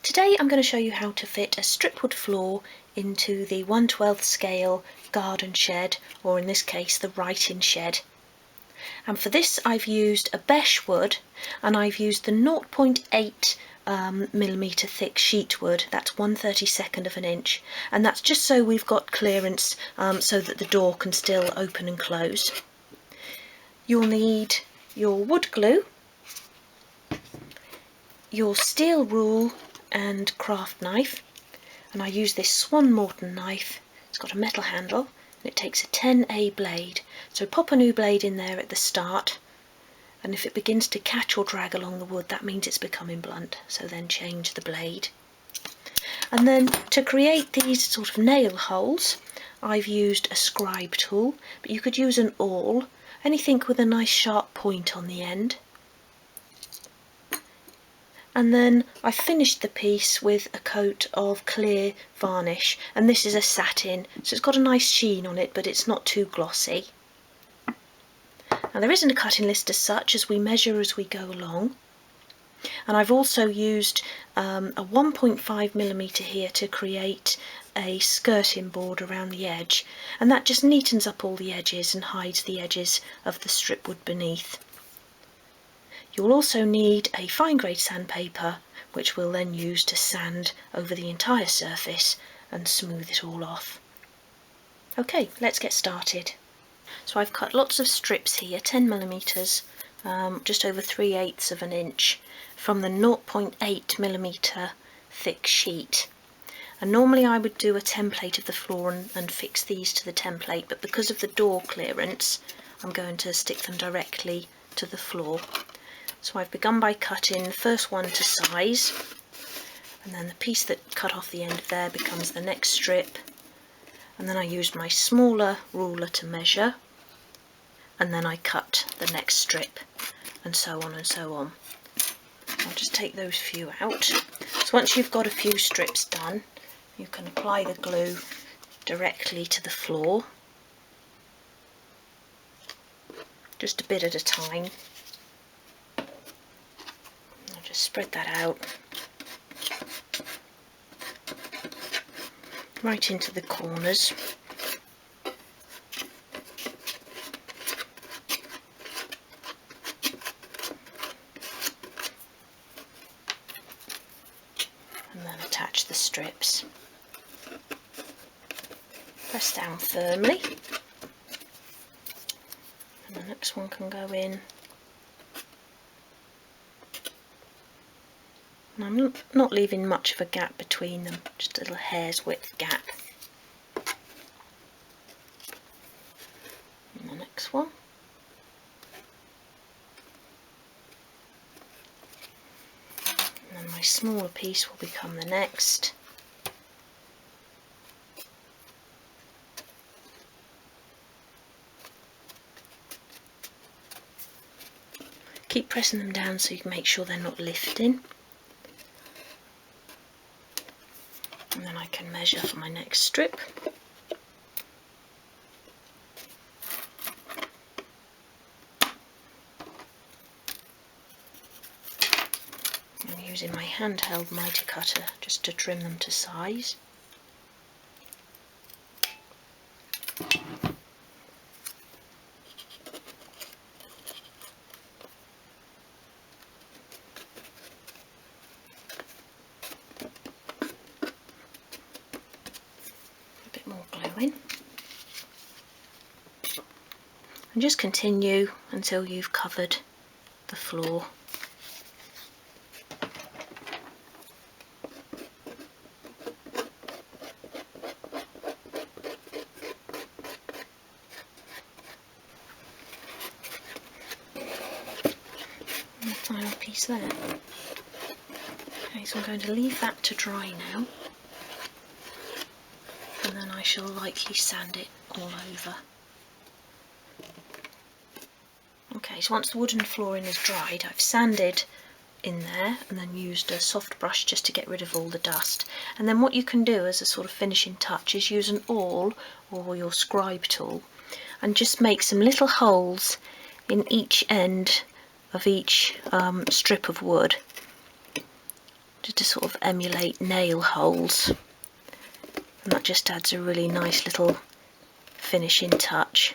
Today I'm going to show you how to fit a stripwood floor into the 1/12 scale garden shed, or in this case the writing shed. And for this I've used Obeche wood, and I've used the 0.8 millimetre thick sheet wood. That's 1/32 of an inch, and that's just so we've got clearance so that the door can still open and close. You'll need your wood glue, your steel rule and craft knife, and I use this Swan Morton knife. It's got a metal handle and it takes a 10A blade, so pop a new blade in there at the start, and if it begins to catch or drag along the wood, that means it's becoming blunt, so then change the blade. And then to create these sort of nail holes, I've used a scribe tool, but you could use an awl, anything with a nice sharp point on the end. And then I finished the piece with a coat of clear varnish, and this is a satin, so it's got a nice sheen on it, but it's not too glossy. Now there isn't a cutting list as such, as we measure as we go along, and I've also used a 1.5 millimetre here to create a skirting board around the edge, and that just neatens up all the edges and hides the edges of the stripwood beneath. You'll also need a fine grade sandpaper, which we'll then use to sand over the entire surface and smooth it all off. Okay, let's get started. So I've cut lots of strips here, 10 millimetres, just over 3/8 of an inch, from the 0.8 millimetre thick sheet. And normally I would do a template of the floor and fix these to the template, but because of the door clearance, I'm going to stick them directly to the floor. So I've begun by cutting the first one to size, and then the piece that cut off the end of there becomes the next strip, and then I used my smaller ruler to measure, and then I cut the next strip, and so on and so on. I'll just take those few out. So once you've got a few strips done, you can apply the glue directly to the floor, just a bit at a time. Spread that out right into the corners. And then attach the strips. Press down firmly, and the next one can go in. And I'm not leaving much of a gap between them, just a little hair's width gap. And the next one. And then my smaller piece will become the next. Keep pressing them down so you can make sure they're not lifting. And then I can measure for my next strip. I'm using my handheld mitre cutter just to trim them to size. And just continue until you've covered the floor. And the final piece there. Okay, so I'm going to leave that to dry now, and then I shall lightly sand it all over. Okay, so once the wooden flooring is dried, I've sanded in there and then used a soft brush just to get rid of all the dust. And then what you can do as a sort of finishing touch is use an awl or your scribe tool and just make some little holes in each end of each strip of wood, just to sort of emulate nail holes, and that just adds a really nice little finishing touch.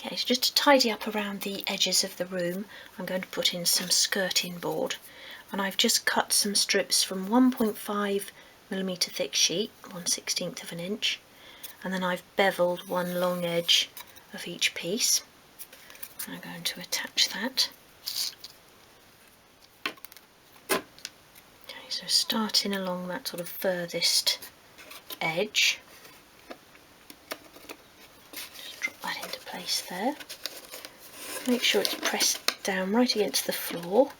Okay, so just to tidy up around the edges of the room, I'm going to put in some skirting board, and I've just cut some strips from 1.5mm thick sheet, 1/16 of an inch, and then I've beveled one long edge of each piece. I'm going to attach that. Okay, so starting along that sort of furthest edge, just drop that into place there. Make sure it's pressed down right against the floor.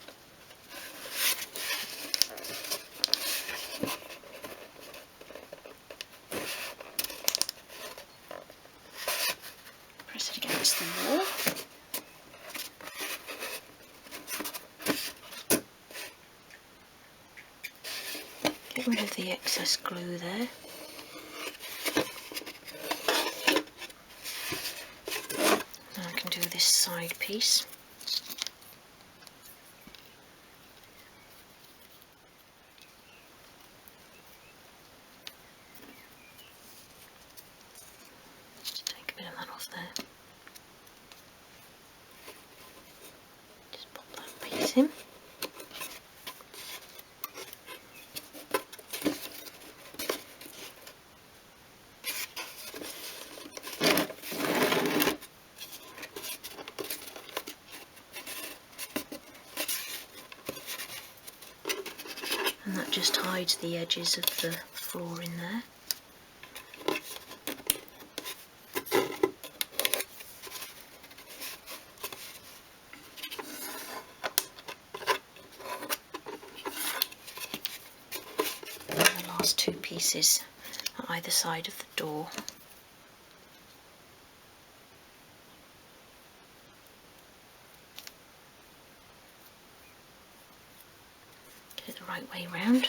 Press it against the wall. Get rid of the excess glue there. Now I can do this side piece. Just take a bit of that off there. Just pop that piece in. And that just hides the edges of the floor in there. And the last two pieces at either side of the door. Get it the right way round.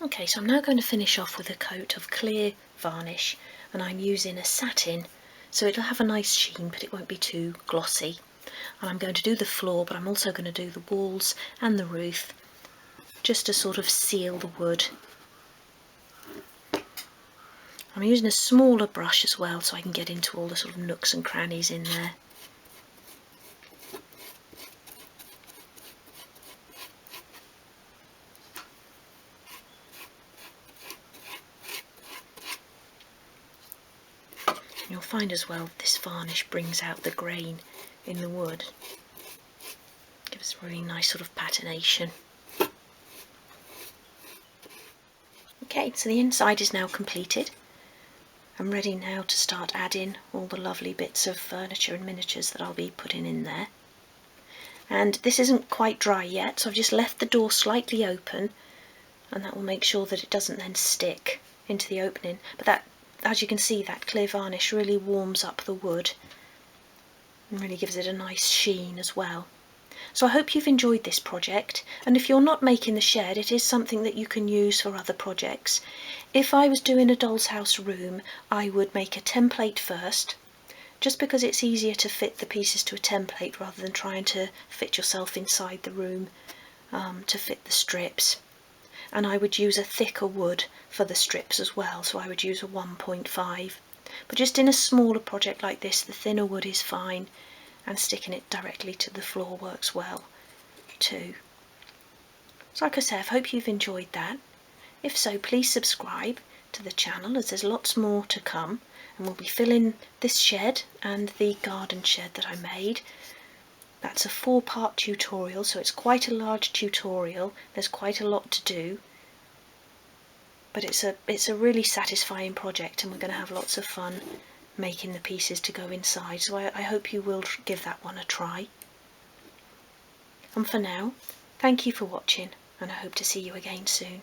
Okay, so I'm now going to finish off with a coat of clear varnish, and I'm using a satin, so it'll have a nice sheen but it won't be too glossy. And I'm going to do the floor, but I'm also going to do the walls and the roof, just to sort of seal the wood. I'm using a smaller brush as well, so I can get into all the sort of nooks and crannies in there. You'll find as well this varnish brings out the grain in the wood. Gives a really nice sort of patination. Okay, so the inside is now completed. I'm ready now to start adding all the lovely bits of furniture and miniatures that I'll be putting in there. And this isn't quite dry yet, so I've just left the door slightly open, and that will make sure that it doesn't then stick into the opening. But that, as you can see, that clear varnish really warms up the wood and really gives it a nice sheen as well. So I hope you've enjoyed this project, and if you're not making the shed, it is something that you can use for other projects. If I was doing a doll's house room, I would make a template first, just because it's easier to fit the pieces to a template rather than trying to fit yourself inside the room to fit the strips. And I would use a thicker wood for the strips as well, so I would use a 1.5. But just in a smaller project like this, the thinner wood is fine, and sticking it directly to the floor works well too. So like I say, I hope you've enjoyed that. If so, please subscribe to the channel, as there's lots more to come, and we'll be filling this shed and the garden shed that I made. That's a 4-part tutorial, so it's quite a large tutorial. There's quite a lot to do, but it's a really satisfying project, and we're going to have lots of fun making the pieces to go inside, so I hope you will give that one a try. And for now, thank you for watching, and I hope to see you again soon.